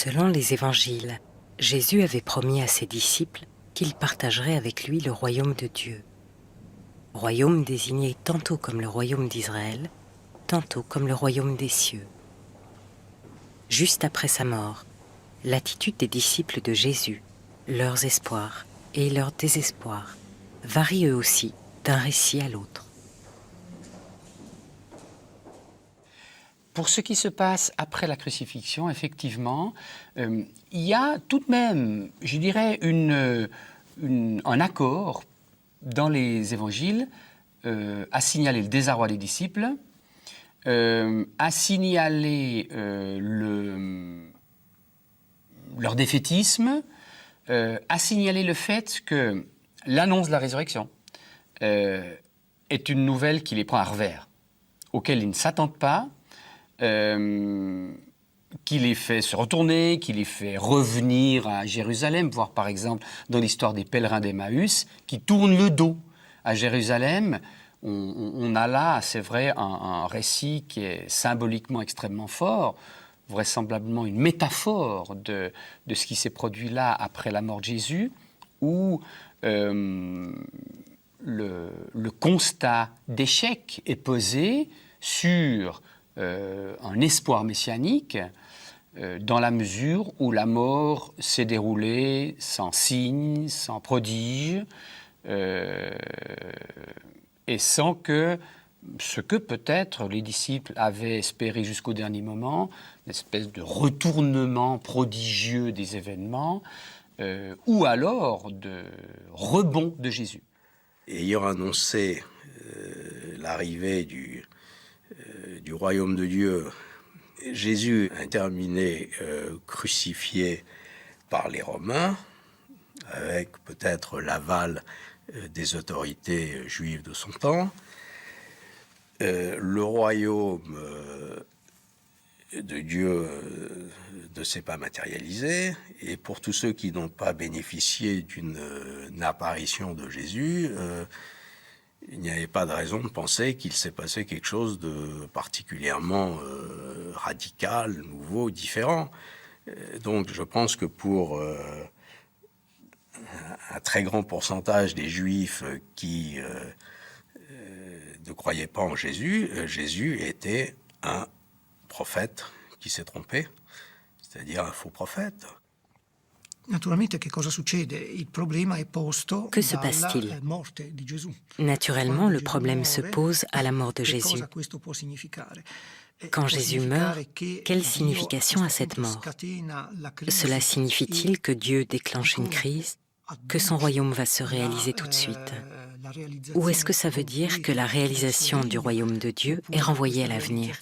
Selon les évangiles, Jésus avait promis à ses disciples qu'il partagerait avec lui le royaume de Dieu. Royaume désigné tantôt comme le royaume d'Israël, tantôt comme le royaume des cieux. Juste après sa mort, l'attitude des disciples de Jésus, leurs espoirs et leur désespoir varient eux aussi d'un récit à l'autre. Pour ce qui se passe après la crucifixion, effectivement, il y a tout de même, je dirais, un accord dans les évangiles à signaler le désarroi des disciples, à signaler leur défaitisme, à signaler le fait que l'annonce de la résurrection est une nouvelle qui les prend à revers, auquel ils ne s'attendent pas, qui les fait se retourner, qui les fait revenir à Jérusalem, voire par exemple dans l'histoire des pèlerins d'Emmaüs, qui tournent le dos à Jérusalem. On a là, c'est vrai, un récit qui est symboliquement extrêmement fort, vraisemblablement une métaphore de ce qui s'est produit là après la mort de Jésus, où le constat d'échec est posé sur un espoir messianique dans la mesure où la mort s'est déroulée sans signe, sans prodige, et sans que ce que peut-être les disciples avaient espéré jusqu'au dernier moment, une espèce de retournement prodigieux des événements, ou alors de rebond de Jésus. Ayant annoncé l'arrivée du royaume de Dieu, Jésus est terminé crucifié par les Romains, avec peut-être l'aval des autorités juives de son temps. Le royaume de Dieu ne s'est pas matérialisé, et pour tous ceux qui n'ont pas bénéficié d'une apparition de Jésus, il n'y avait pas de raison de penser qu'il s'est passé quelque chose de particulièrement radical, nouveau, différent. Donc je pense que pour un très grand pourcentage des Juifs qui ne croyaient pas en Jésus, Jésus était un prophète qui s'est trompé, c'est-à-dire un faux prophète. Que se passe-t-il? Naturellement, le problème se pose à la mort de Jésus. Quand Jésus meurt, quelle signification a cette mort? Cela signifie-t-il que Dieu déclenche une crise, que son royaume va se réaliser tout de suite? Ou est-ce que ça veut dire que la réalisation du royaume de Dieu est renvoyée à l'avenir?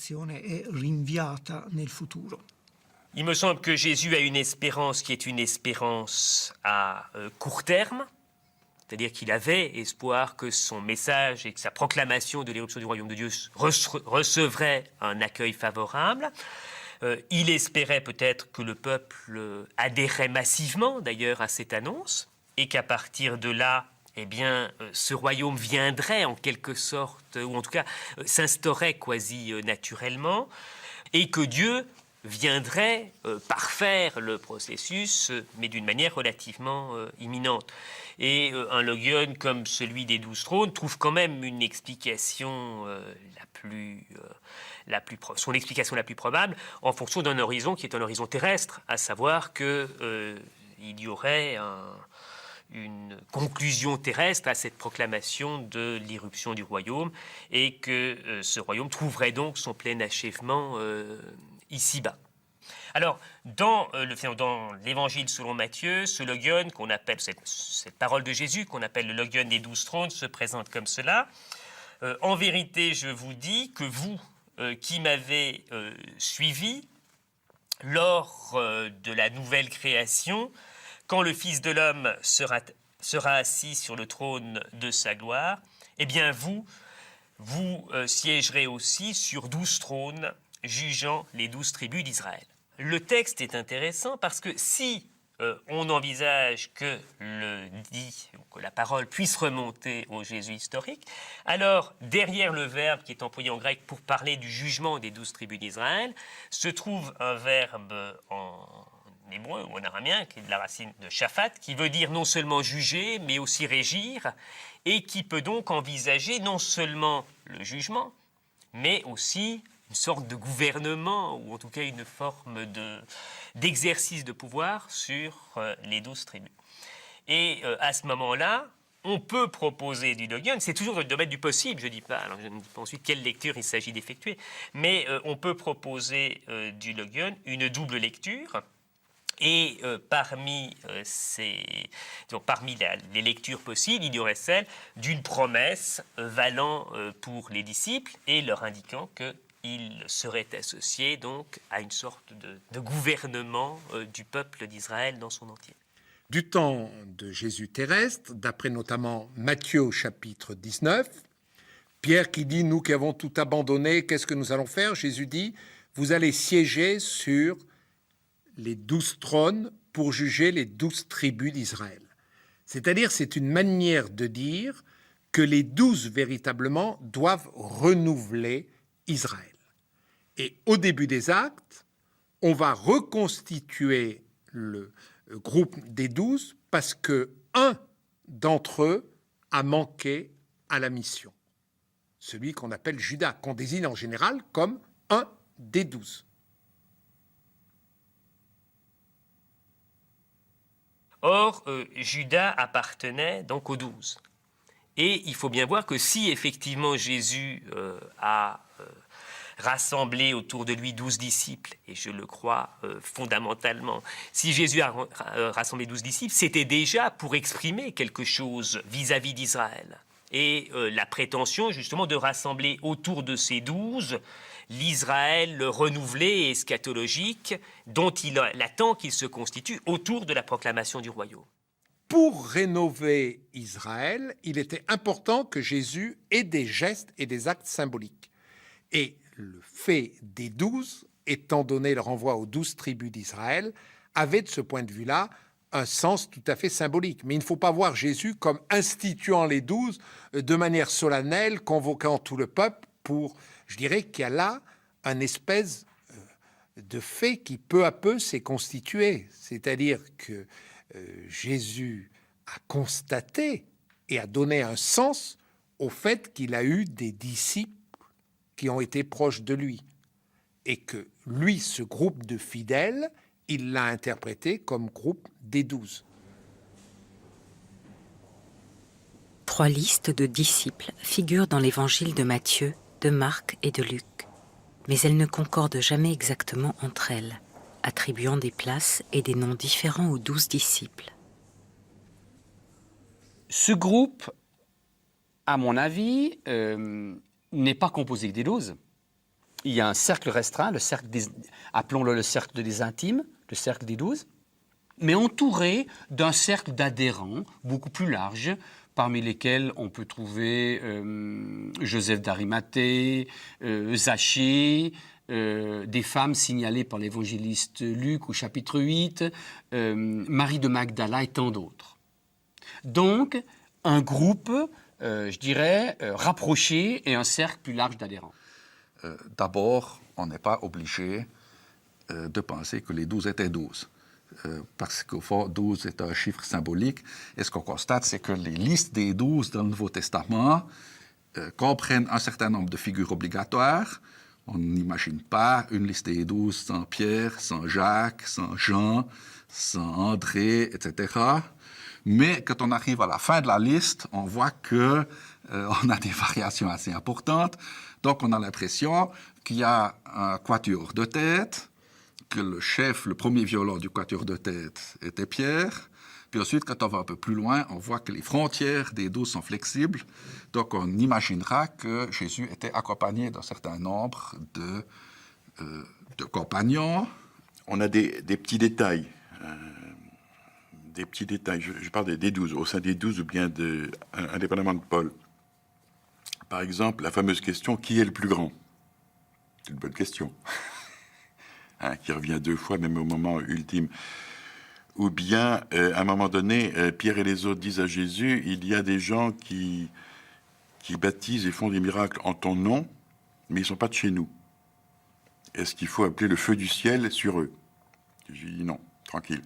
Il me semble que Jésus a une espérance qui est une espérance à court terme, c'est-à-dire qu'il avait espoir que son message et que sa proclamation de l'éruption du royaume de Dieu recevraient un accueil favorable. Il espérait peut-être que le peuple adhérait massivement d'ailleurs à cette annonce et qu'à partir de là, eh bien, ce royaume viendrait en quelque sorte, ou en tout cas s'instaurait quasi naturellement, et que Dieu viendrait parfaire le processus, mais d'une manière relativement imminente. Et un logion comme celui des 12 trônes trouve quand même une explication son explication la plus probable en fonction d'un horizon qui est un horizon terrestre, à savoir qu'il y aurait une conclusion terrestre à cette proclamation de l'irruption du royaume et que ce royaume trouverait donc son plein achèvement ici-bas. Alors, dans l'évangile selon Matthieu, ce logion qu'on appelle, cette parole de Jésus qu'on appelle le logion des 12 trônes se présente comme cela. En vérité, je vous dis que vous qui m'avez suivi lors de la nouvelle création, quand le Fils de l'homme sera assis sur le trône de sa gloire, eh bien vous siégerez aussi sur 12 trônes, jugeant les 12 tribus d'Israël. Le texte est intéressant parce que si on envisage que que la parole puisse remonter au Jésus historique, alors derrière le verbe qui est employé en grec pour parler du jugement des 12 tribus d'Israël, se trouve un verbe en hébreu ou en araméen, qui est de la racine de shaphat, qui veut dire non seulement juger, mais aussi régir, et qui peut donc envisager non seulement le jugement, mais aussi une sorte de gouvernement, ou en tout cas une forme d'exercice de pouvoir sur les 12 tribus. Et à ce moment-là, on peut proposer du Logion, c'est toujours dans le domaine du possible, je ne dis pas, alors je ne dis pas ensuite quelle lecture il s'agit d'effectuer, mais on peut proposer du Logion une double lecture. Et parmi les lectures possibles, il y aurait celle d'une promesse valant pour les disciples et leur indiquant qu'ils seraient associés donc à une sorte de gouvernement du peuple d'Israël dans son entier. Du temps de Jésus terrestre, d'après notamment Matthieu au chapitre 19, Pierre qui dit « Nous qui avons tout abandonné, qu'est-ce que nous allons faire ?» Jésus dit « Vous allez siéger sur les 12 trônes pour juger les 12 tribus d'Israël. » C'est-à-dire, c'est une manière de dire que les 12 véritablement doivent renouveler Israël. Et au début des actes, on va reconstituer le groupe des 12 parce que un d'entre eux a manqué à la mission. Celui qu'on appelle Judas, qu'on désigne en général comme un des 12. Or, Judas appartenait donc aux 12. Et il faut bien voir que si effectivement Jésus a rassemblé autour de lui 12 disciples, et je le crois fondamentalement, si Jésus a rassemblé 12 disciples, c'était déjà pour exprimer quelque chose vis-à-vis d'Israël. Et la prétention justement de rassembler autour de ces 12 l'Israël renouvelé et eschatologique dont il attend qu'il se constitue autour de la proclamation du royaume. Pour rénover Israël, il était important que Jésus ait des gestes et des actes symboliques. Et le fait des 12, étant donné le renvoi aux 12 tribus d'Israël, avait de ce point de vue-là un sens tout à fait symbolique. Mais il ne faut pas voir Jésus comme instituant les 12 de manière solennelle, convoquant tout le peuple pour... Je dirais qu'il y a là un espèce de fait qui peu à peu s'est constitué. C'est-à-dire que Jésus a constaté et a donné un sens au fait qu'il a eu des disciples qui ont été proches de lui. Et que lui, ce groupe de fidèles, il l'a interprété comme groupe des 12. 3 listes de disciples figurent dans l'évangile de Matthieu, de Marc et de Luc, mais elles ne concordent jamais exactement entre elles, attribuant des places et des noms différents aux 12 disciples. Ce groupe, à mon avis, n'est pas composé que des 12. Il y a un cercle restreint, appelons-le le cercle des intimes, le cercle des 12, mais entouré d'un cercle d'adhérents beaucoup plus large, parmi lesquels on peut trouver Joseph d'Arimathée, Zachée, des femmes signalées par l'évangéliste Luc au chapitre 8, Marie de Magdala et tant d'autres. Donc, un groupe, je dirais, rapproché et un cercle plus large d'adhérents. D'abord, on n'est pas obligé de penser que les 12 étaient 12. Parce qu'au fond, 12 est un chiffre symbolique. Et ce qu'on constate, c'est que les listes des 12 dans le Nouveau Testament comprennent un certain nombre de figures obligatoires. On n'imagine pas une liste des 12 sans Pierre, sans Jacques, sans Jean, sans André, etc. Mais quand on arrive à la fin de la liste, on voit qu'on a des variations assez importantes. Donc on a l'impression qu'il y a un quatuor de tête, que le chef, le premier violon du quatuor de tête était Pierre. Puis ensuite, quand on va un peu plus loin, on voit que les frontières des 12 sont flexibles. Donc on imaginera que Jésus était accompagné d'un certain nombre de compagnons. On a des petits détails. Des petits détails. Je parle des 12, au sein des 12 ou bien indépendamment de Paul. Par exemple, la fameuse question « Qui est le plus grand ?» C'est une bonne question. Qui revient 2 fois, même au moment ultime. Ou bien, à un moment donné, Pierre et les autres disent à Jésus, il y a des gens qui baptisent et font des miracles en ton nom, mais ils ne sont pas de chez nous. Est-ce qu'il faut appeler le feu du ciel sur eux? Je dis non, tranquille.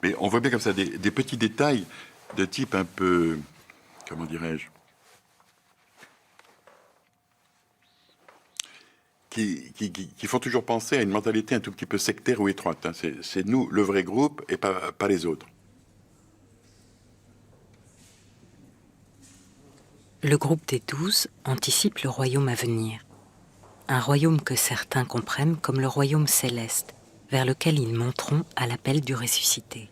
Mais on voit bien comme ça des petits détails de type un peu, comment dirais-je, qui font toujours penser à une mentalité un tout petit peu sectaire ou étroite. Hein. C'est nous, le vrai groupe, et pas les autres. Le groupe des 12 anticipe le royaume à venir. Un royaume que certains comprennent comme le royaume céleste, vers lequel ils monteront à l'appel du ressuscité.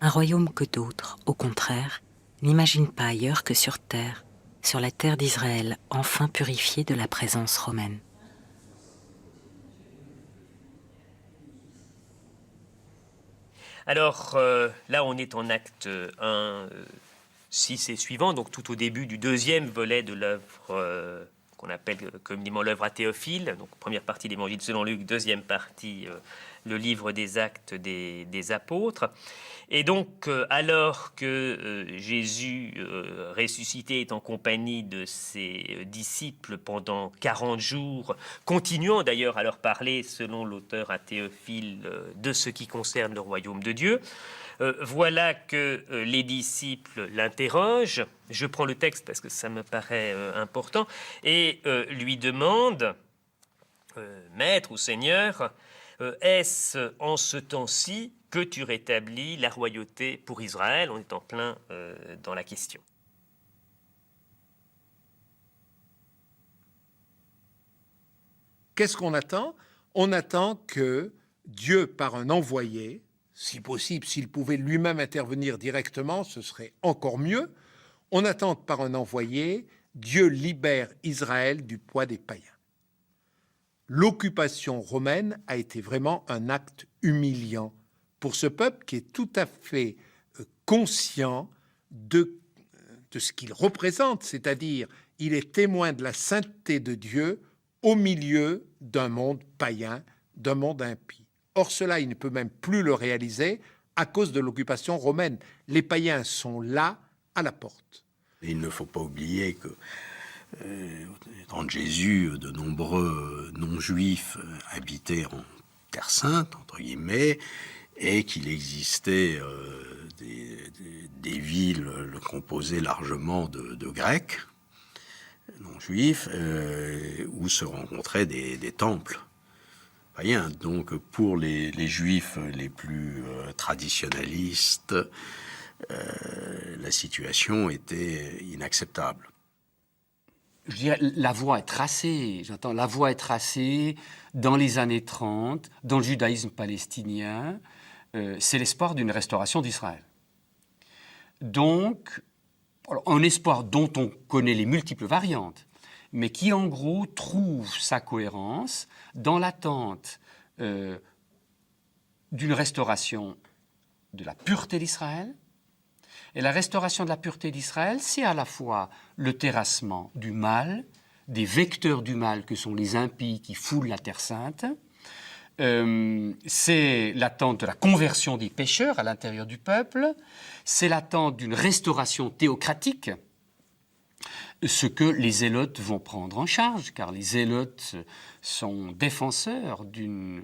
Un royaume que d'autres, au contraire, n'imaginent pas ailleurs que sur terre, sur la terre d'Israël, enfin purifiée de la présence romaine. Alors là, on est en acte 1, 6 et suivant, donc tout au début du deuxième volet de l'œuvre qu'on appelle communément l'œuvre à Théophile. Donc première partie l'Évangile selon Luc, deuxième partie le livre des Actes des Apôtres. Et donc, alors que Jésus ressuscité est en compagnie de ses disciples pendant 40 jours, continuant d'ailleurs à leur parler, selon l'auteur à Théophile, de ce qui concerne le royaume de Dieu, voilà que les disciples l'interrogent. Je prends le texte parce que ça me paraît important, et lui demandent, Maître ou Seigneur, est-ce en ce temps-ci que tu rétablis la royauté pour Israël? On est en plein dans la question. Qu'est-ce qu'on attend? On attend que Dieu, par un envoyé, si possible, s'il pouvait lui-même intervenir directement, ce serait encore mieux. On attend que par un envoyé, Dieu libère Israël du poids des païens. L'occupation romaine a été vraiment un acte humiliant pour ce peuple qui est tout à fait conscient de ce qu'il représente, c'est-à-dire il est témoin de la sainteté de Dieu au milieu d'un monde païen, d'un monde impie. Or, cela, il ne peut même plus le réaliser à cause de l'occupation romaine. Les païens sont là, à la porte. Il ne faut pas oublier que dans de Jésus, de nombreux non-juifs habitaient en Terre Sainte, entre guillemets, et qu'il existait des villes composées largement de Grecs non-juifs, où se rencontraient des temples païens. Donc pour les Juifs les plus traditionnalistes, la situation était inacceptable. Je dirais, la voie est tracée, la voie est tracée dans les années 30, dans le judaïsme palestinien, c'est l'espoir d'une restauration d'Israël. Donc, un espoir dont on connaît les multiples variantes, mais qui en gros trouve sa cohérence dans l'attente d'une restauration de la pureté d'Israël. Et la restauration de la pureté d'Israël, c'est à la fois le terrassement du mal, des vecteurs du mal que sont les impies qui foulent la Terre Sainte, c'est l'attente de la conversion des pécheurs à l'intérieur du peuple, c'est l'attente d'une restauration théocratique, ce que les zélotes vont prendre en charge, car les zélotes sont défenseurs d'une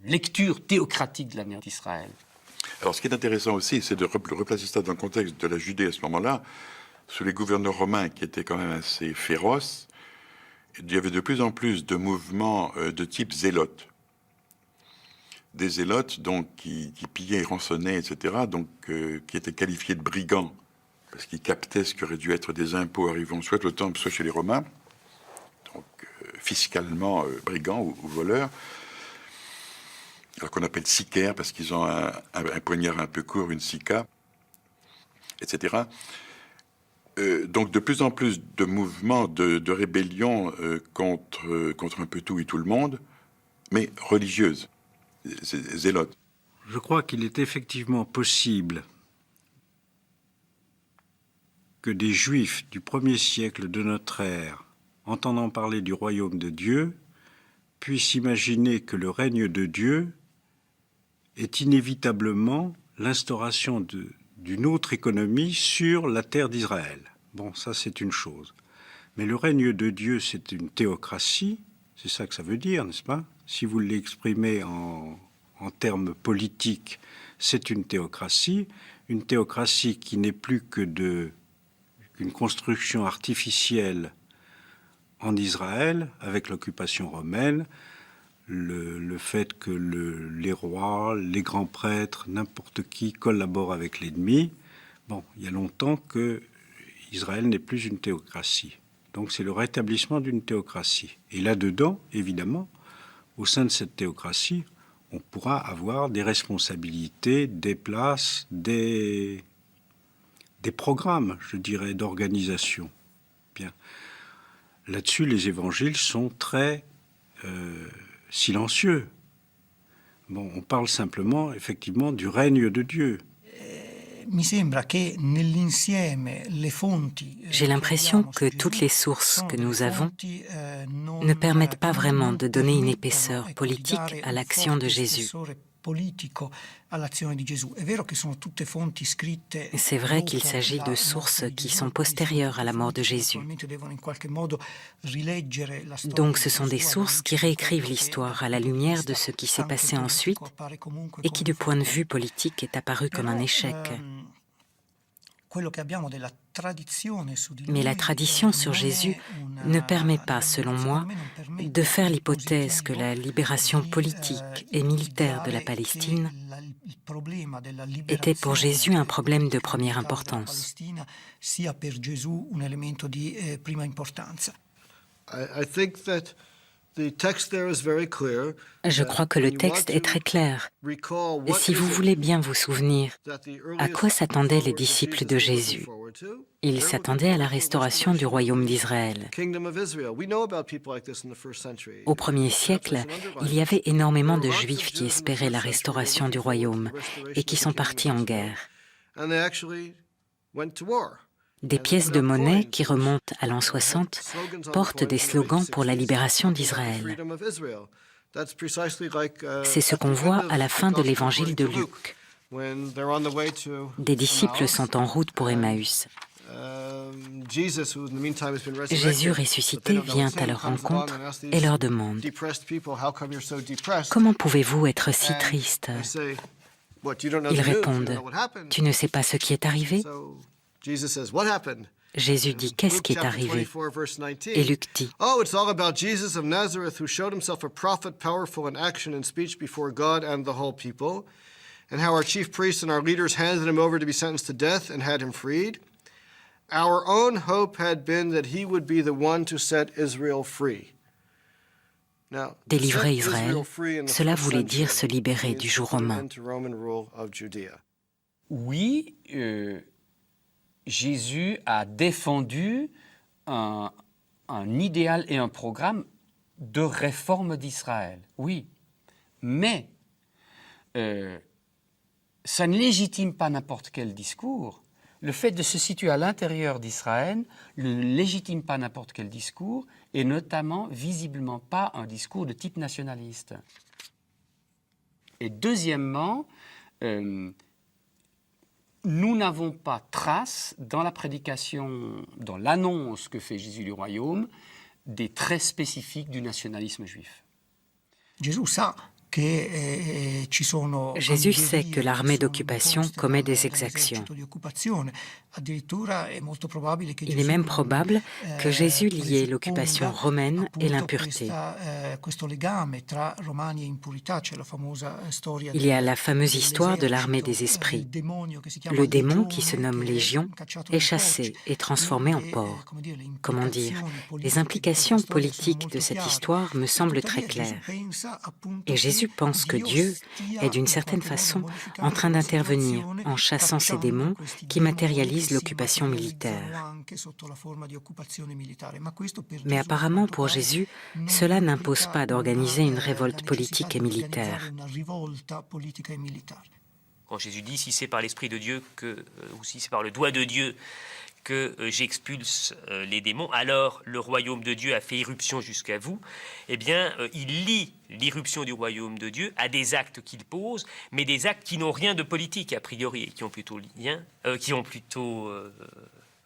lecture théocratique de l'avenir d'Israël. Alors, ce qui est intéressant aussi, c'est de replacer ça dans le contexte de la Judée à ce moment-là, sous les gouverneurs romains qui étaient quand même assez féroces. Il y avait de plus en plus de mouvements de type zélote. Des zélotes donc, qui pillaient et rançonnaient, etc., donc, qui étaient qualifiés de brigands, parce qu'ils captaient ce qui aurait dû être des impôts arrivant soit au temple, soit chez les Romains, donc fiscalement brigands ou voleurs. Alors qu'on appelle sicaires, parce qu'ils ont un poignard un peu court, une sica, etc. Donc de plus en plus de mouvements de rébellion contre un peu tout et tout le monde, mais religieuses, zélotes. Je crois qu'il est effectivement possible que des Juifs du 1er siècle de notre ère, entendant parler du royaume de Dieu, puissent imaginer que le règne de Dieu est inévitablement l'instauration d'une autre économie sur la terre d'Israël. Bon, ça c'est une chose. Mais le règne de Dieu, c'est une théocratie, c'est ça que ça veut dire, n'est-ce pas? Si vous l'exprimez en en termes politiques, c'est une théocratie qui n'est plus qu'une construction artificielle en Israël, avec l'occupation romaine, le fait que les rois, les grands prêtres, n'importe qui collabore avec l'ennemi. Bon, il y a longtemps que Israël n'est plus une théocratie. Donc c'est le rétablissement d'une théocratie. Et là-dedans, évidemment, au sein de cette théocratie, on pourra avoir des responsabilités, des places, des programmes, je dirais, d'organisation. Bien. Là-dessus, les évangiles sont très silencieux. Bon, on parle simplement, effectivement, du règne de Dieu. J'ai l'impression que toutes les sources que nous avons ne permettent pas vraiment de donner une épaisseur politique à l'action de Jésus. C'est vrai qu'il s'agit de sources qui sont postérieures à la mort de Jésus. Donc ce sont des sources qui réécrivent l'histoire à la lumière de ce qui s'est passé ensuite et qui, du point de vue politique, est apparu comme un échec. Mais la tradition sur Jésus ne permet pas, selon moi, de faire l'hypothèse que la libération politique et militaire de la Palestine était pour Jésus un problème de première importance. Je crois que le texte est très clair. Si vous voulez bien vous souvenir, à quoi s'attendaient les disciples de Jésus? Ils s'attendaient à la restauration du royaume d'Israël. Au 1er siècle, il y avait énormément de Juifs qui espéraient la restauration du royaume et qui sont partis en guerre. Des pièces de monnaie qui remontent à l'an 60 portent des slogans pour la libération d'Israël. C'est ce qu'on voit à la fin de l'évangile de Luc. Des disciples sont en route pour Emmaüs. Jésus ressuscité vient à leur rencontre et leur demande « Comment pouvez-vous être si triste ?» Ils répondent « Tu ne sais pas ce qui est arrivé ?» Jésus dit « Qu'est-ce qui est arrivé ?» Et Luc dit « Oh, it's all about Jesus of Nazareth who showed himself a prophet powerful in action and speech before God and the whole people, and how our chief priests and our leaders handed him over to be sentenced to death and had him freed. Our own hope had been that he would be the one to set Israel free. » Délivrer Israël, cela voulait dire se libérer du joug romain. Oui, Jésus a défendu un idéal et un programme de réforme d'Israël, oui. Mais ça ne légitime pas n'importe quel discours. Le fait de se situer à l'intérieur d'Israël ne légitime pas n'importe quel discours, et notamment, visiblement, pas un discours de type nationaliste. Et deuxièmement, nous n'avons pas trace dans la prédication, dans l'annonce que fait Jésus du royaume, des traits spécifiques du nationalisme juif. Jésus sait que l'armée d'occupation commet des exactions. Il est même probable que Jésus liait l'occupation romaine et l'impureté. Il y a la fameuse histoire de l'armée des esprits. Le démon, qui se nomme Légion, est chassé et transformé en porc. Comment dire? Les implications politiques de cette histoire me semblent très claires. Et Jésus pense que Dieu est d'une certaine façon en train d'intervenir en chassant ces démons qui matérialisent l'occupation militaire. Mais apparemment pour Jésus, cela n'impose pas d'organiser une révolte politique et militaire. Quand Jésus dit si c'est par l'Esprit de Dieu ou si c'est par le doigt de Dieu que j'expulse les démons, alors le royaume de Dieu a fait irruption jusqu'à vous, eh bien, il lie l'irruption du royaume de Dieu à des actes qu'il pose, mais des actes qui n'ont rien de politique, a priori, et qui ont plutôt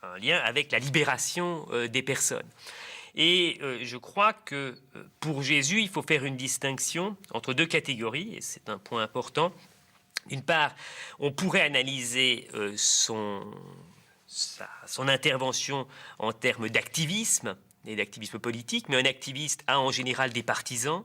un lien avec la libération des personnes. Et je crois que pour Jésus, il faut faire une distinction entre deux catégories, et c'est un point important. D'une part, on pourrait analyser son intervention en termes d'activisme et d'activisme politique, mais un activiste a en général des partisans.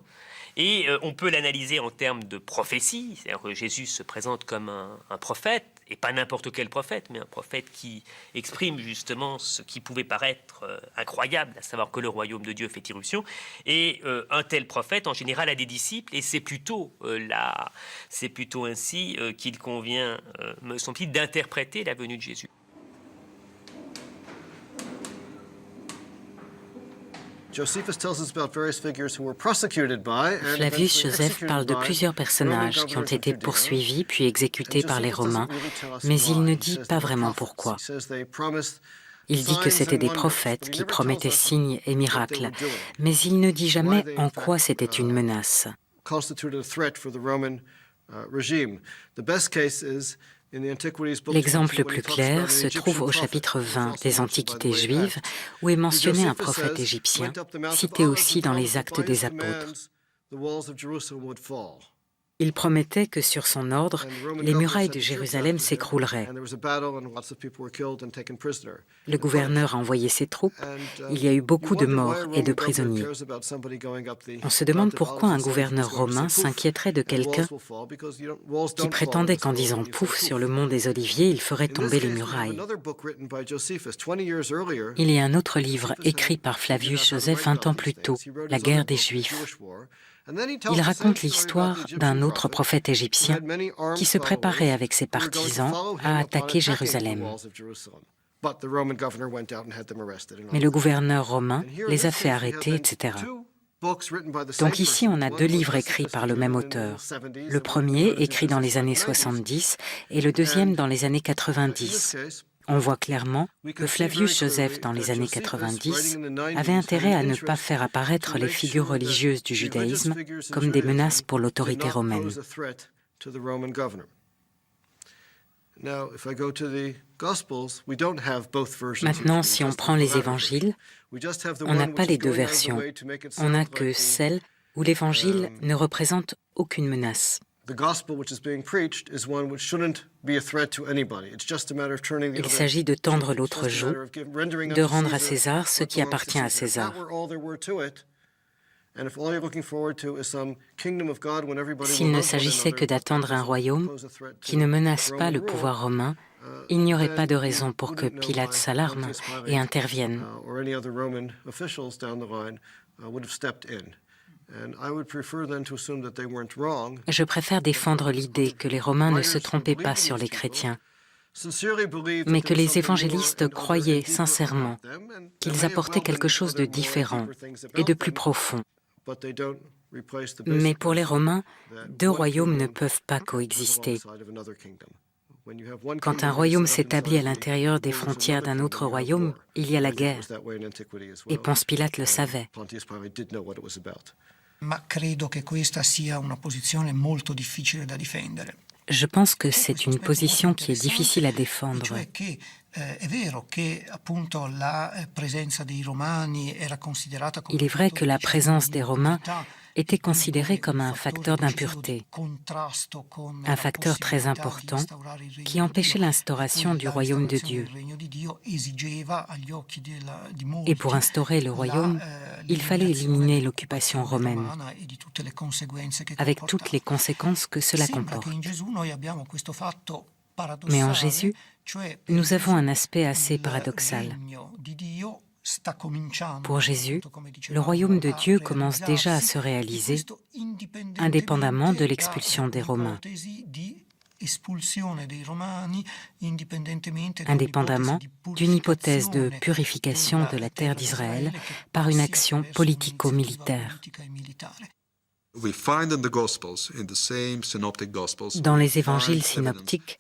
Et on peut l'analyser en termes de prophétie, c'est-à-dire que Jésus se présente comme un prophète, et pas n'importe quel prophète, mais un prophète qui exprime justement ce qui pouvait paraître incroyable, à savoir que le royaume de Dieu fait irruption. Et un tel prophète, en général, a des disciples, et c'est plutôt ainsi qu'il convient, me semble-t-il, d'interpréter la venue de Jésus. Flavius Joseph parle de plusieurs personnages qui ont été poursuivis puis exécutés par les Romains, mais il ne dit pas vraiment pourquoi. Il dit que c'étaient des prophètes qui promettaient signes et miracles, mais il ne dit jamais en quoi c'était une menace. L'exemple le plus clair se trouve au chapitre 20 des Antiquités juives, où est mentionné un prophète égyptien, cité aussi dans les Actes des Apôtres. Il promettait que sur son ordre, les murailles de Jérusalem s'écrouleraient. Le gouverneur a envoyé ses troupes. Il y a eu beaucoup de morts et de prisonniers. On se demande pourquoi un gouverneur romain s'inquiéterait de quelqu'un qui prétendait qu'en disant pouf sur le mont des Oliviers, il ferait tomber les murailles. Il y a un autre livre écrit par Flavius Joseph 20 ans plus tôt, La guerre des Juifs. Il raconte l'histoire d'un autre prophète égyptien qui se préparait avec ses partisans à attaquer Jérusalem. Mais le gouverneur romain les a fait arrêter, etc. Donc ici, on a deux livres écrits par le même auteur. Le premier, écrit dans les années 70, et le deuxième dans les années 90. On voit clairement que Flavius Joseph, dans les années 90, avait intérêt à ne pas faire apparaître les figures religieuses du judaïsme comme des menaces pour l'autorité romaine. Maintenant, si on prend les évangiles, on n'a pas les deux versions. On n'a que celle où l'évangile ne représente aucune menace. Il s'agit de tendre l'autre joue, de rendre à César ce qui appartient à César. S'il ne s'agissait que d'attendre un royaume qui ne menace pas le pouvoir romain, il n'y aurait pas de raison pour que Pilate s'alarme et intervienne. Je préfère défendre l'idée que les Romains ne se trompaient pas sur les chrétiens, mais que les évangélistes croyaient sincèrement qu'ils apportaient quelque chose de différent et de plus profond. Mais pour les Romains, deux royaumes ne peuvent pas coexister. Quand un royaume s'établit à l'intérieur des frontières d'un autre royaume, il y a la guerre. Et Ponce Pilate le savait. Je pense que c'est une position qui est difficile à défendre. Il est vrai que la présence des Romains était considérée comme un facteur d'impureté, un facteur très important qui empêchait l'instauration du royaume de Dieu. Et pour instaurer le royaume, il fallait éliminer l'occupation romaine, avec toutes les conséquences que cela comporte. Mais en Jésus, nous avons un aspect assez paradoxal. Pour Jésus, le royaume de Dieu commence déjà à se réaliser, indépendamment de l'expulsion des Romains, indépendamment d'une hypothèse de purification de la terre d'Israël par une action politico-militaire. Dans les évangiles synoptiques,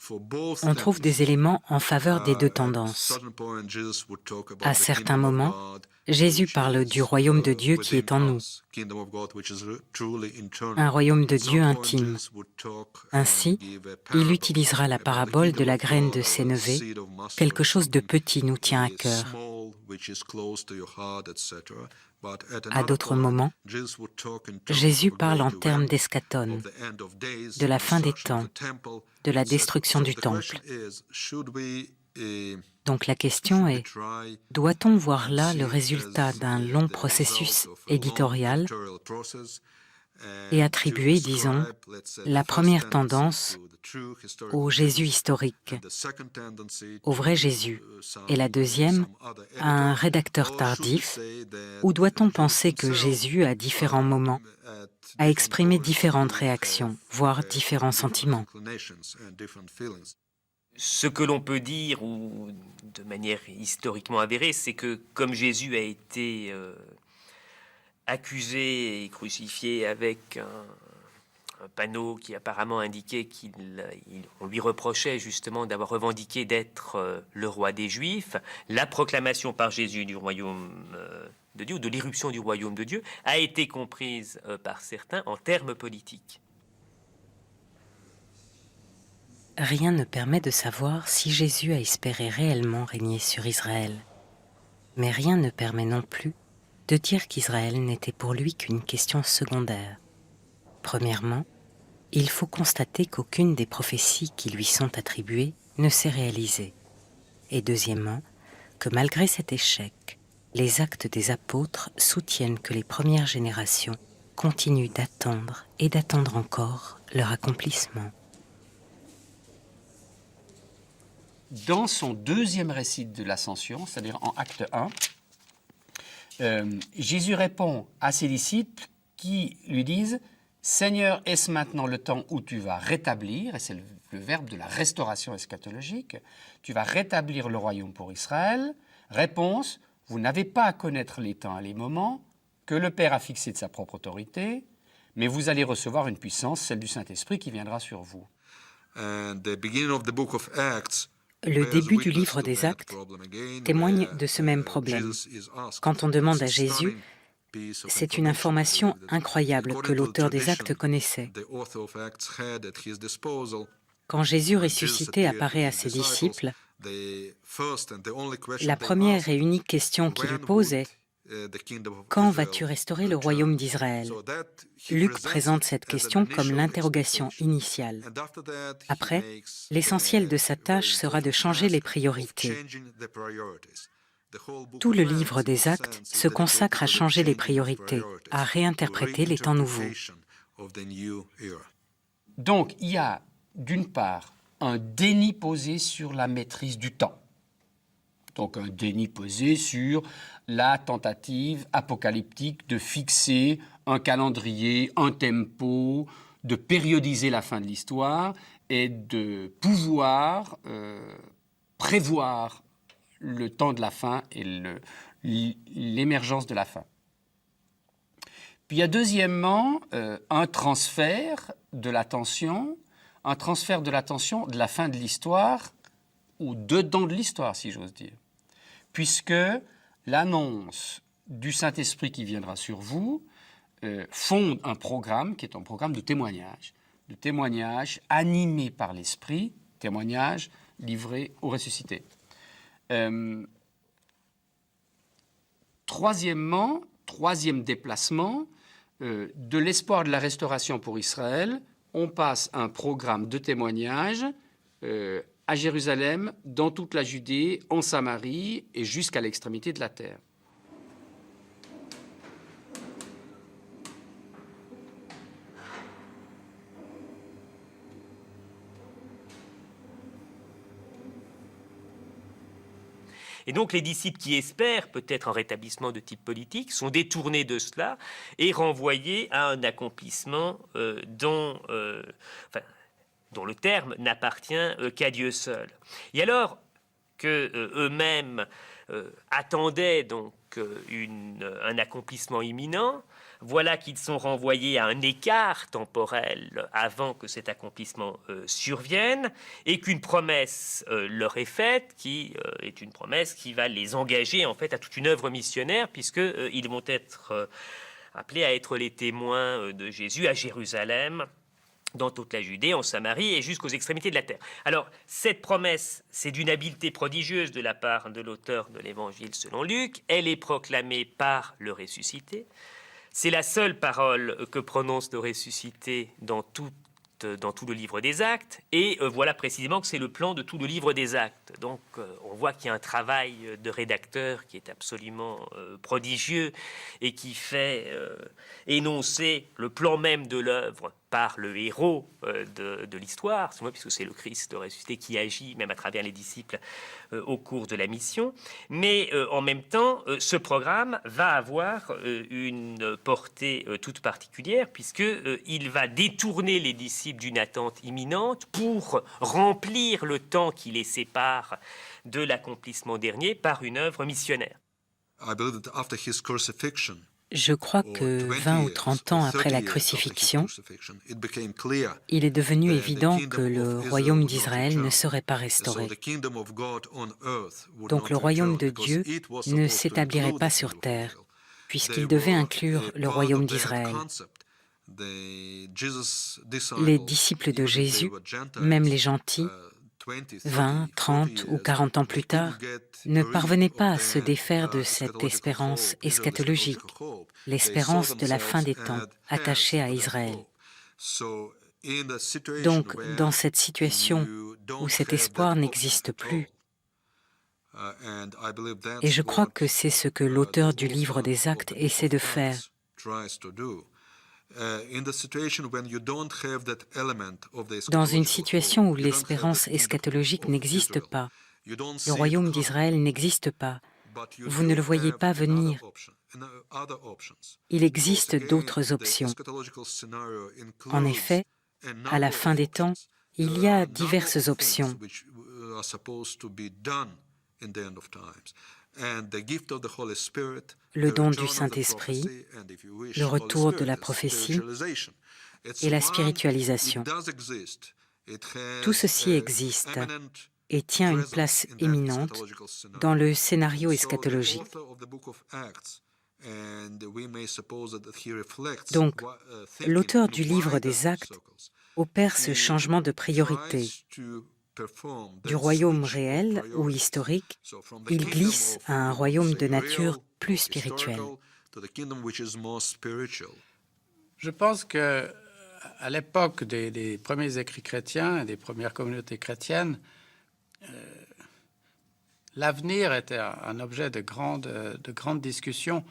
on trouve des éléments en faveur des deux tendances. À certains moments, Jésus parle du royaume de Dieu qui est en nous, un royaume de Dieu intime. Ainsi, il utilisera la parabole de la graine de sénévé, quelque chose de petit nous tient à cœur. À d'autres moments, Jésus parle en termes d'eschatone, de la fin des temps, de la destruction du temple. Donc la question est, doit-on voir là le résultat d'un long processus éditorial et attribuer, disons, la première tendance au Jésus historique, au vrai Jésus, et la deuxième à un rédacteur tardif, ou doit-on penser que Jésus, à différents moments, a exprimé différentes réactions, voire différents sentiments? Ce que l'on peut dire, ou de manière historiquement avérée, c'est que comme Jésus a été accusé et crucifié avec un panneau qui apparemment indiquait qu'on lui reprochait justement d'avoir revendiqué d'être le roi des Juifs, la proclamation par Jésus du royaume de Dieu, ou de l'irruption du royaume de Dieu, a été comprise par certains en termes politiques. Rien ne permet de savoir si Jésus a espéré réellement régner sur Israël. Mais rien ne permet non plus de dire qu'Israël n'était pour lui qu'une question secondaire. Premièrement, il faut constater qu'aucune des prophéties qui lui sont attribuées ne s'est réalisée. Et deuxièmement, que malgré cet échec, les actes des apôtres soutiennent que les premières générations continuent d'attendre et d'attendre encore leur accomplissement. Dans son deuxième récit de l'Ascension, c'est-à-dire en acte 1, Jésus répond à ses disciples qui lui disent « Seigneur, est-ce maintenant le temps où tu vas rétablir » et c'est le verbe de la restauration eschatologique, « tu vas rétablir le royaume pour Israël ?» Réponse « Vous n'avez pas à connaître les temps et les moments que le Père a fixés de sa propre autorité, mais vous allez recevoir une puissance, celle du Saint-Esprit, qui viendra sur vous. » Le début du livre des Actes témoigne de ce même problème. Quand on demande à Jésus, c'est une information incroyable que l'auteur des Actes connaissait. Quand Jésus ressuscité apparaît à ses disciples, la première et unique question qu'il lui pose est « Quand vas-tu restaurer le royaume d'Israël ?» Luc présente cette question comme l'interrogation initiale. Après, l'essentiel de sa tâche sera de changer les priorités. Tout le livre des Actes se consacre à changer les priorités, à réinterpréter les temps nouveaux. Donc, il y a, d'une part, un déni posé sur la maîtrise du temps. Donc, un déni posé sur la tentative apocalyptique de fixer un calendrier, un tempo, de périodiser la fin de l'histoire et de pouvoir prévoir le temps de la fin et l'émergence de la fin. Puis il y a deuxièmement un transfert de l'attention de la fin de l'histoire au dedans de l'histoire, si j'ose dire. Puisque l'annonce du Saint-Esprit qui viendra sur vous fonde un programme qui est un programme de témoignage animé par l'Esprit, témoignage livré aux ressuscités. Troisième déplacement, de l'espoir de la restauration pour Israël, on passe un programme de témoignage à Jérusalem, dans toute la Judée, en Samarie et jusqu'à l'extrémité de la terre. Et donc les disciples qui espèrent peut-être un rétablissement de type politique sont détournés de cela et renvoyés à un accomplissement dont le terme n'appartient qu'à Dieu seul. Et alors que eux-mêmes attendaient donc un accomplissement imminent. Voilà qu'ils sont renvoyés à un écart temporel avant que cet accomplissement survienne, et qu'une promesse leur est faite, qui est une promesse qui va les engager en fait à toute une œuvre missionnaire, puisqu'ils vont être appelés à être les témoins de Jésus à Jérusalem, dans toute la Judée, en Samarie et jusqu'aux extrémités de la terre. Alors, cette promesse, c'est d'une habileté prodigieuse de la part de l'auteur de l'Évangile selon Luc. Elle est proclamée par le ressuscité. C'est la seule parole que prononce le ressuscité dans tout le livre des Actes, et voilà précisément que c'est le plan de tout le livre des Actes. Donc on voit qu'il y a un travail de rédacteur qui est absolument prodigieux et qui fait énoncer le plan même de l'œuvre par le héros de l'histoire, puisque c'est le Christ le ressuscité qui agit même à travers les disciples au cours de la mission. Mais en même temps, ce programme va avoir une portée toute particulière, puisqu'il va détourner les disciples d'une attente imminente pour remplir le temps qui les sépare de l'accomplissement dernier par une œuvre missionnaire. Je crois que 20 ou 30 ans après la crucifixion, il est devenu évident que le royaume d'Israël ne serait pas restauré. Donc le royaume de Dieu ne s'établirait pas sur terre, puisqu'il devait inclure le royaume d'Israël. Les disciples de Jésus, même les gentils, 20, 30 ou 40 ans plus tard, ne parvenaient pas à se défaire de cette espérance eschatologique, l'espérance de la fin des temps attachée à Israël. Donc, dans cette situation où cet espoir n'existe plus, et je crois que c'est ce que l'auteur du livre des Actes essaie de faire, dans une situation où l'espérance eschatologique n'existe pas, le royaume d'Israël n'existe pas, vous ne le voyez pas venir, il existe d'autres options. En effet, à la fin des temps, il y a diverses options. Le don du Saint-Esprit, le retour de la prophétie et la spiritualisation. Tout ceci existe et tient une place éminente dans le scénario eschatologique. Donc, l'auteur du livre des Actes opère ce changement de priorité. Du royaume réel ou historique, il glisse à un royaume de nature plus spirituelle. Je pense que à l'époque des premiers écrits chrétiens et des premières communautés chrétiennes, l'avenir était un objet de grande discussion.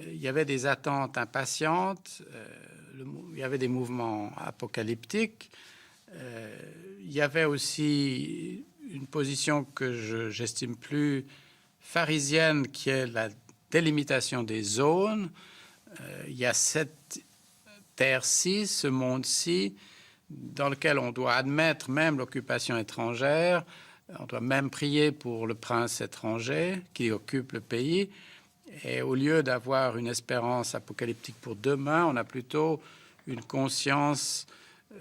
Il y avait des attentes impatientes, il y avait des mouvements apocalyptiques, il y avait aussi une position que j'estime plus pharisienne, qui est la délimitation des zones. Il y a cette terre-ci, ce monde-ci, dans lequel on doit admettre même l'occupation étrangère, on doit même prier pour le prince étranger qui occupe le pays. Et au lieu d'avoir une espérance apocalyptique pour demain, on a plutôt une conscience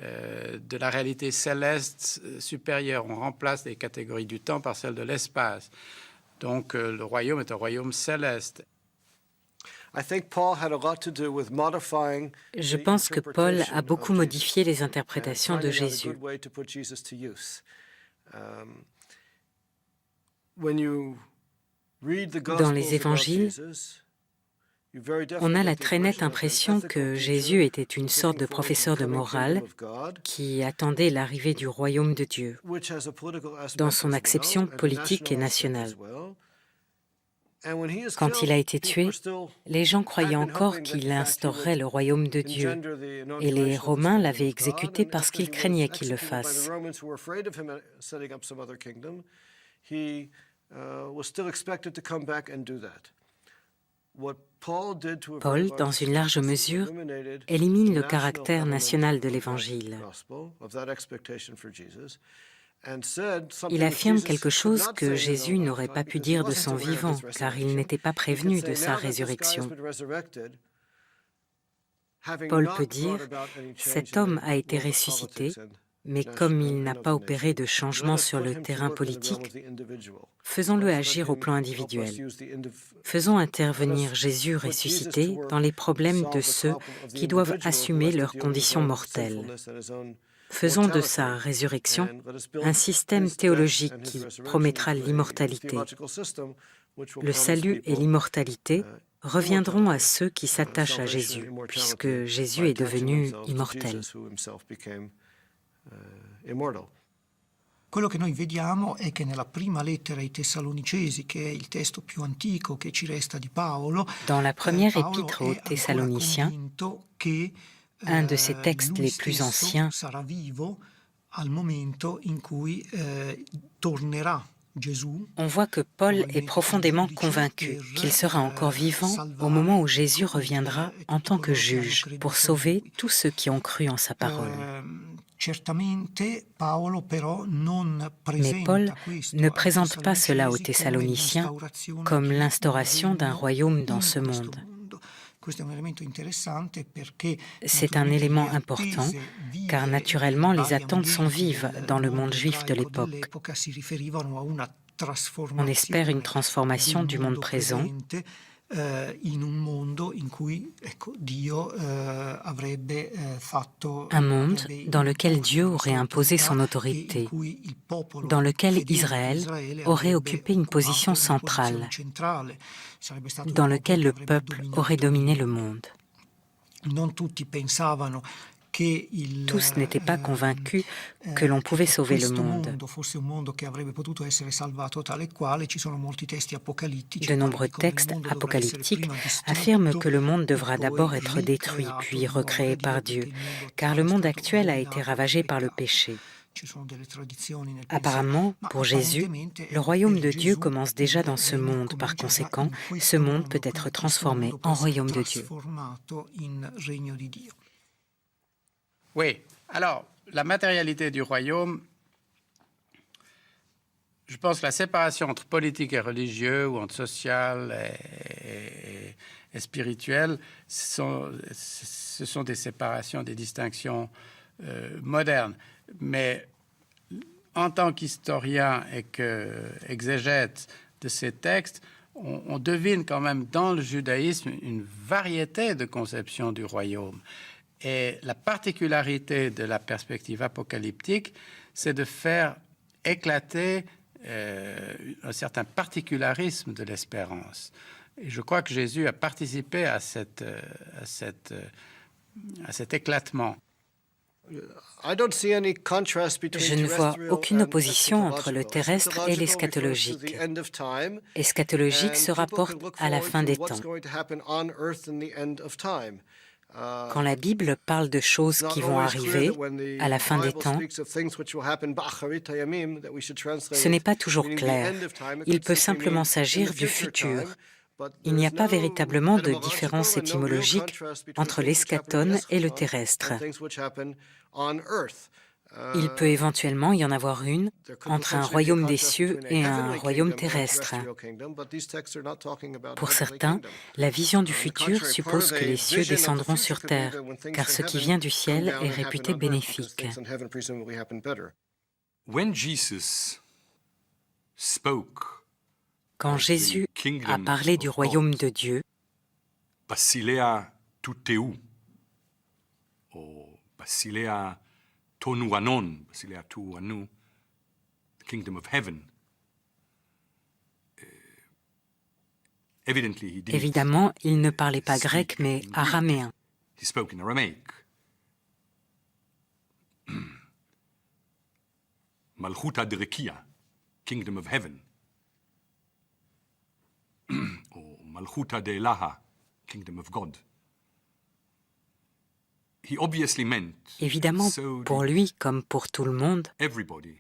de la réalité céleste supérieure. On remplace les catégories du temps par celles de l'espace. Donc le royaume est un royaume céleste. Je pense que Paul a beaucoup modifié les interprétations de Jésus. Dans les évangiles, on a la très nette impression que Jésus était une sorte de professeur de morale qui attendait l'arrivée du royaume de Dieu, dans son acception politique et nationale. Quand il a été tué, les gens croyaient encore qu'il instaurerait le royaume de Dieu, et les Romains l'avaient exécuté parce qu'ils craignaient qu'il le fasse. Paul, dans une large mesure, élimine le caractère national de l'Évangile. Il affirme quelque chose que Jésus n'aurait pas pu dire de son vivant, car il n'était pas prévenu de sa résurrection. Paul peut dire « Cet homme a été ressuscité, mais comme il n'a pas opéré de changement sur le terrain politique, faisons-le agir au plan individuel. Faisons intervenir Jésus ressuscité dans les problèmes de ceux qui doivent assumer leurs conditions mortelles. Faisons de sa résurrection un système théologique qui promettra l'immortalité. Le salut et l'immortalité reviendront à ceux qui s'attachent à Jésus, puisque Jésus est devenu immortel. Quello che noi vediamo è che nella prima lettera ai Tessalonicesi, che è il testo più antico che ci resta di Paolo, dans la première épître aux Thessaloniciens, un de ses textes les plus anciens, sarà vivo al momento in cui tornerà. On voit que Paul est profondément convaincu qu'il sera encore vivant au moment où Jésus reviendra en tant que juge pour sauver tous ceux qui ont cru en sa parole. Mais Paul ne présente pas cela aux Thessaloniciens comme l'instauration d'un royaume dans ce monde. C'est un élément important, car naturellement les attentes sont vives dans le monde juif de l'époque. On espère une transformation du monde présent, un monde dans lequel Dieu aurait imposé son autorité, dans lequel Israël aurait occupé une position centrale, dans lequel le peuple aurait dominé le monde. Tous n'étaient pas convaincus que l'on pouvait sauver le monde. De nombreux textes apocalyptiques affirment que le monde devra d'abord être détruit, puis recréé par Dieu, car le monde actuel a été ravagé par le péché. Apparemment, pour Jésus, le royaume de Dieu commence déjà dans ce monde. Par conséquent, ce monde peut être transformé en royaume de Dieu. Oui, alors, la matérialité du royaume, je pense que la séparation entre politique et religieux, ou entre social et spirituel, ce sont des séparations, des distinctions modernes. Mais en tant qu'historien et qu'exégète de ces textes, on devine quand même dans le judaïsme une variété de conceptions du royaume. Et la particularité de la perspective apocalyptique, c'est de faire éclater un certain particularisme de l'espérance. Et je crois que Jésus a participé à cet éclatement. Je ne vois aucune opposition entre le terrestre et l'eschatologique. Eschatologique se rapporte à la fin des temps. Quand la Bible parle de choses qui vont arriver à la fin des temps, ce n'est pas toujours clair. Il peut simplement s'agir du futur. Il n'y a pas véritablement de différence étymologique entre l'eschaton et le terrestre. Il peut éventuellement y en avoir une entre un royaume des cieux et un royaume terrestre. Pour certains, la vision du futur suppose que les cieux descendront sur terre, car ce qui vient du ciel est réputé bénéfique. Quand Jésus a parlé du royaume de Dieu, Basilea tuteu, ou Basilea tonuanon, Basilea tuanu, the kingdom of heaven. Évidemment, il ne parlait pas grec, mais araméen. He spoke in Aramaic. Malchuta Drekia, kingdom of heaven. Or Malchuta de Elaha, kingdom of God. He obviously meant, évidemment, pour lui comme pour tout le monde, everybody,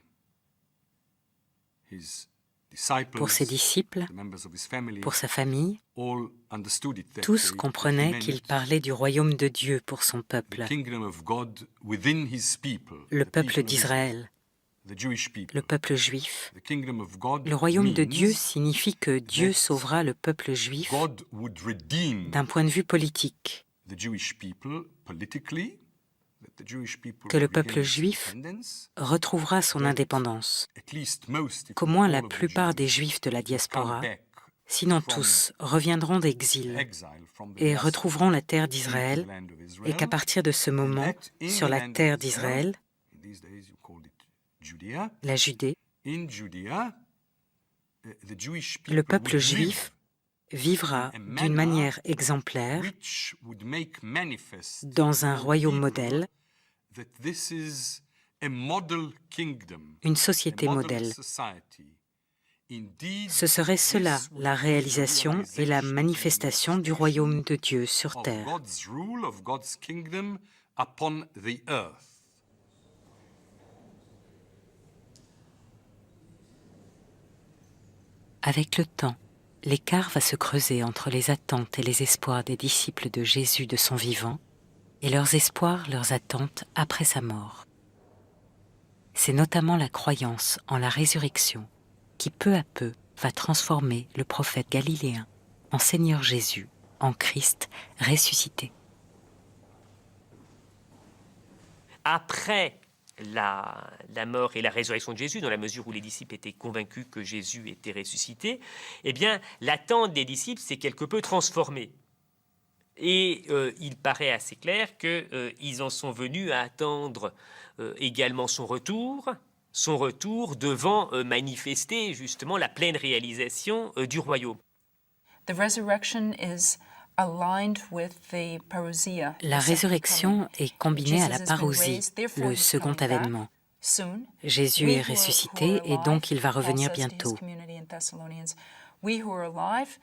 his pour ses disciples, pour sa famille, tous comprenaient qu'il parlait du royaume de Dieu pour son peuple, le peuple d'Israël. le peuple juif. Le royaume de Dieu signifie que Dieu sauvera le peuple juif d'un point de vue politique, que le peuple juif retrouvera son indépendance, qu'au moins la plupart des juifs de la diaspora, sinon tous, reviendront d'exil et retrouveront la terre d'Israël, et qu'à partir de ce moment, sur la terre d'Israël, la Judée, le peuple juif vivra d'une manière exemplaire dans un royaume modèle, une société modèle. Ce serait cela la réalisation et la manifestation du royaume de Dieu sur terre. Avec le temps, l'écart va se creuser entre les attentes et les espoirs des disciples de Jésus de son vivant et leurs espoirs, leurs attentes après sa mort. C'est notamment la croyance en la résurrection qui peu à peu va transformer le prophète galiléen en Seigneur Jésus, en Christ ressuscité. Après la mort et la résurrection de Jésus, dans la mesure où les disciples étaient convaincus que Jésus était ressuscité, eh bien, l'attente des disciples s'est quelque peu transformée. Et il paraît assez clair qu'ils en sont venus à attendre également son retour devant manifester justement la pleine réalisation du royaume. La résurrection est combinée à la parousie, le second avènement. Jésus est ressuscité et donc il va revenir bientôt.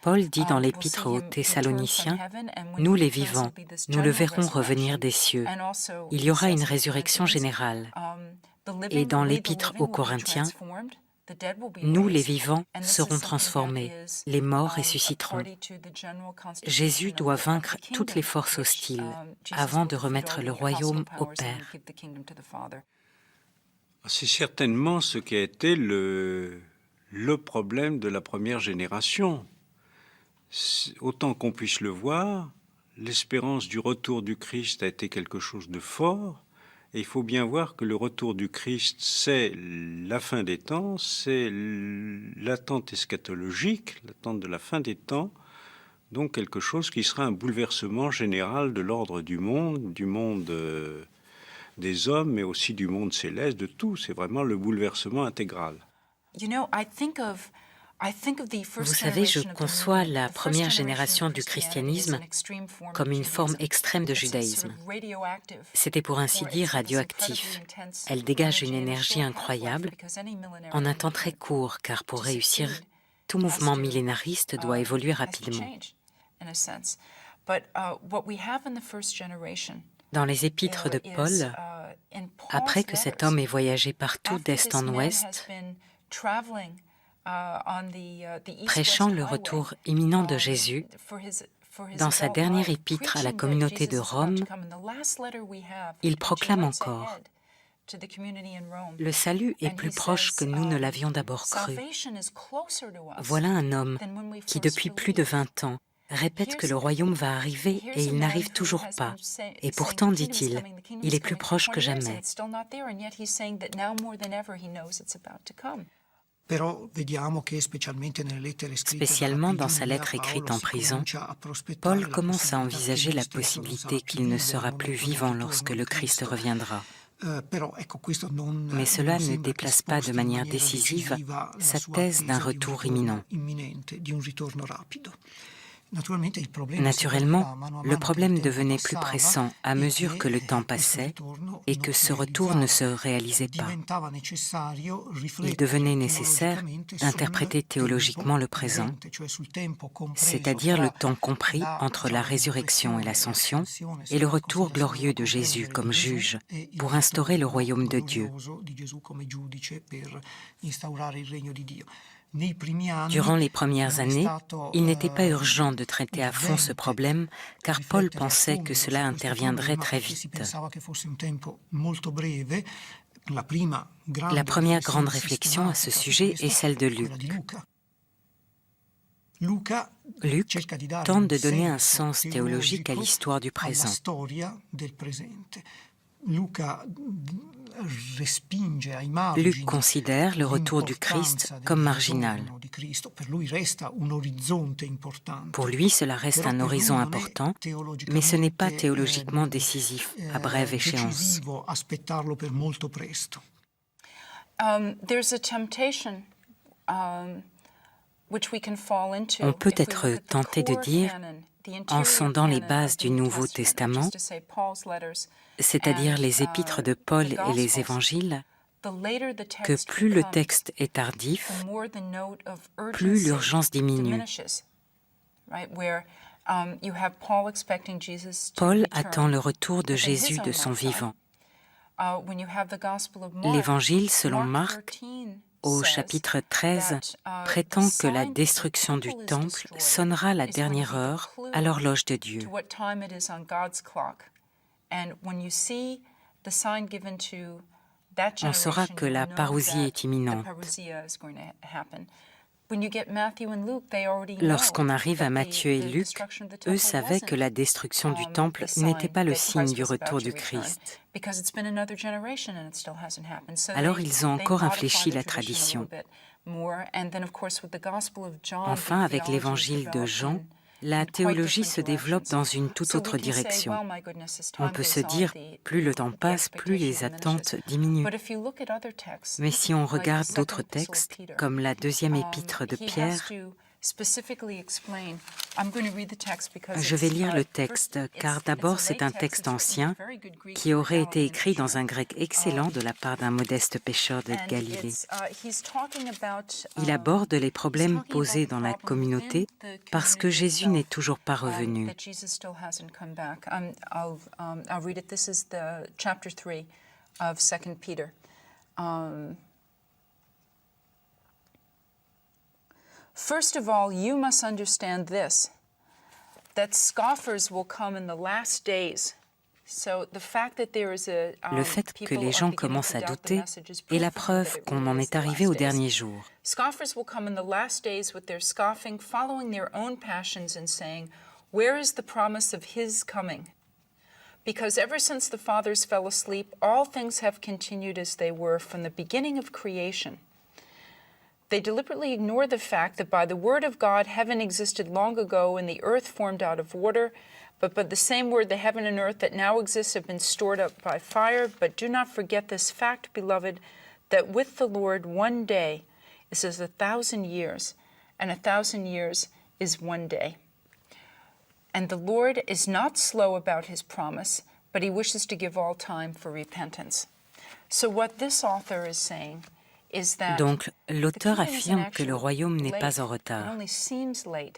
Paul dit dans l'Épître aux Thessaloniciens, « Nous les vivants, nous le verrons revenir des cieux. Il y aura une résurrection générale. » Et dans l'Épître aux Corinthiens, « Nous les vivants serons transformés, les morts ressusciteront. » Jésus doit vaincre toutes les forces hostiles avant de remettre le royaume au Père. C'est certainement ce qui a été le problème de la première génération. Autant qu'on puisse le voir, l'espérance du retour du Christ a été quelque chose de fort, et il faut bien voir que le retour du Christ, c'est la fin des temps, c'est l'attente eschatologique, l'attente de la fin des temps, donc quelque chose qui sera un bouleversement général de l'ordre du monde des hommes, mais aussi du monde céleste, de tout. C'est vraiment le bouleversement intégral. Vous savez, je conçois la première génération du christianisme comme une forme extrême de judaïsme. C'était pour ainsi dire radioactif. Elle dégage une énergie incroyable en un temps très court, car pour réussir, tout mouvement millénariste doit évoluer rapidement. Dans les épîtres de Paul, après que cet homme ait voyagé partout d'est en ouest, prêchant le retour imminent de Jésus, dans sa dernière épître à la communauté de Rome, il proclame encore « Le salut est plus proche que nous ne l'avions d'abord cru. » Voilà un homme qui, depuis plus de 20 ans, répète que le royaume va arriver et il n'arrive toujours pas. Et pourtant, dit-il, il est plus proche que jamais. Spécialement dans sa lettre écrite en prison, Paul commence à envisager la possibilité qu'il ne sera plus vivant lorsque le Christ reviendra. Mais cela ne déplace pas de manière décisive sa thèse d'un retour imminent. Naturellement, le problème devenait plus pressant à mesure que le temps passait et que ce retour ne se réalisait pas. Il devenait nécessaire d'interpréter théologiquement le présent, c'est-à-dire le temps compris entre la résurrection et l'ascension et le retour glorieux de Jésus comme juge pour instaurer le royaume de Dieu. Durant les premières années, il n'était pas urgent de traiter à fond ce problème, car Paul pensait que cela interviendrait très vite. La première grande réflexion à ce sujet est celle de Luc. Luc tente de donner un sens théologique à l'histoire du présent. Luc considère le retour du Christ comme marginal. Pour lui, cela reste un horizon important, mais ce n'est pas théologiquement décisif à brève échéance. On peut être tenté de dire, en sondant les bases du Nouveau Testament, c'est-à-dire les épîtres de Paul et les évangiles, que plus le texte est tardif, plus l'urgence diminue. Paul attend le retour de Jésus de son vivant. L'Évangile, selon Marc, au chapitre 13, prétend que la destruction du temple sonnera la dernière heure à l'horloge de Dieu. On saura que la parousie est imminente. Lorsqu'on arrive à Matthieu et Luc, eux savaient que la destruction du temple n'était pas le signe du retour du Christ. Alors ils ont encore infléchi la tradition. Enfin, avec l'évangile de Jean, la théologie se développe dans une toute autre direction. On peut se dire, plus le temps passe, plus les attentes diminuent. Mais si on regarde d'autres textes, comme la deuxième épître de Pierre, je vais lire le texte, car d'abord c'est un texte ancien qui aurait été écrit dans un grec excellent de la part d'un modeste pêcheur de Galilée. Il aborde les problèmes posés dans la communauté parce que Jésus n'est toujours pas revenu. First of all, you must understand this, that scoffers will come in the last days. Le fait que les gens commencent à douter est la preuve qu'on en est arrivé au dernier jour. Scoffers will come in the last days with their scoffing, following their own passions and saying, "Where is the promise of his coming?" Because ever since the fathers fell asleep, all things have continued as they were from the beginning of creation. They deliberately ignore the fact that by the word of God, heaven existed long ago and the earth formed out of water, but by the same word, the heaven and earth that now exist have been stored up by fire. But do not forget this fact, beloved, that with the Lord 1 day is as 1,000 years, and 1,000 years is 1 day. And the Lord is not slow about his promise, but he wishes to give all time for repentance. So what this author is saying, donc, l'auteur affirme que le royaume n'est pas en retard,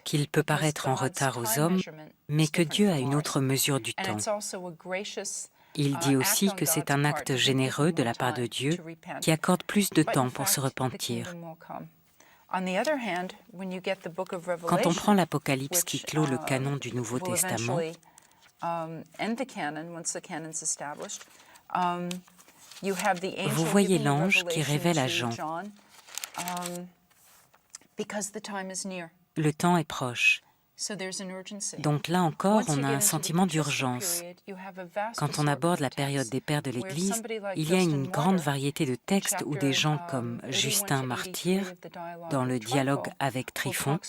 qu'il peut paraître en retard aux hommes, mais que Dieu a une autre mesure du temps. Il dit aussi que c'est un acte généreux de la part de Dieu qui accorde plus de temps pour se repentir. Quand on prend l'Apocalypse qui clôt le canon du Nouveau Testament, vous voyez l'ange qui révèle à Jean. Le temps est proche. Donc là encore, on a un sentiment d'urgence. Quand on aborde la période des pères de l'Église, il y a une grande variété de textes où des gens comme Justin Martyr, dans le dialogue avec Tryphon,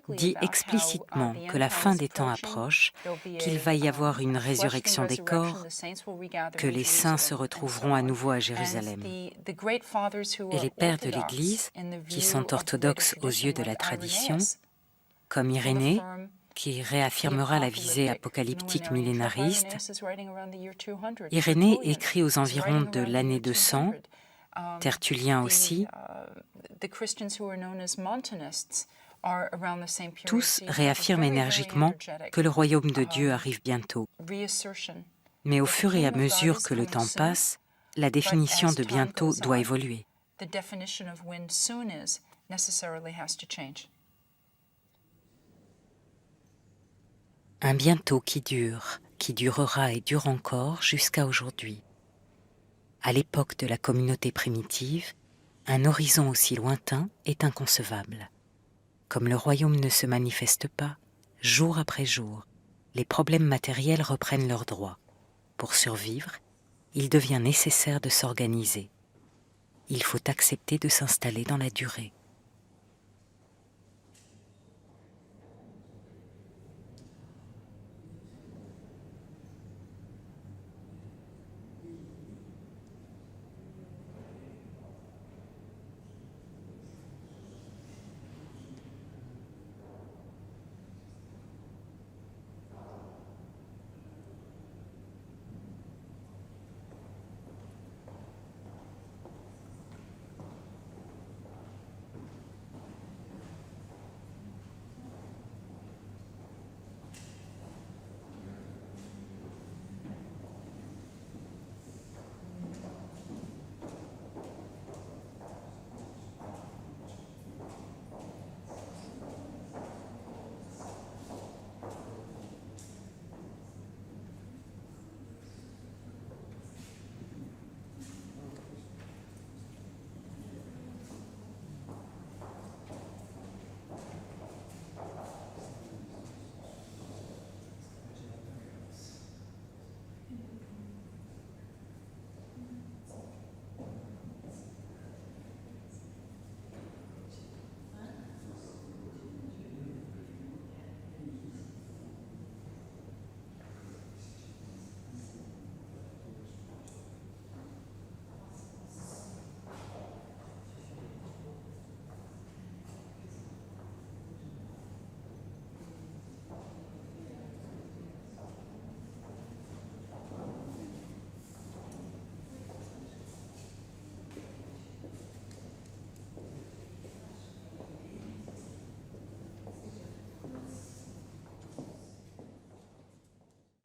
dit explicitement que la fin des temps approche, qu'il va y avoir une résurrection des corps, que les saints se retrouveront à nouveau à Jérusalem. Et les pères de l'Église, qui sont orthodoxes aux yeux de la tradition, comme Irénée, qui réaffirmera la visée apocalyptique millénariste. Irénée écrit aux environs de l'année 200, Tertullien aussi. Tous réaffirment énergiquement que le royaume de Dieu arrive bientôt. Mais au fur et à mesure que le temps passe, la définition de bientôt doit évoluer. Un bientôt qui dure, qui durera et dure encore jusqu'à aujourd'hui. À l'époque de la communauté primitive, un horizon aussi lointain est inconcevable. Comme le royaume ne se manifeste pas, jour après jour, les problèmes matériels reprennent leurs droits. Pour survivre, il devient nécessaire de s'organiser. Il faut accepter de s'installer dans la durée.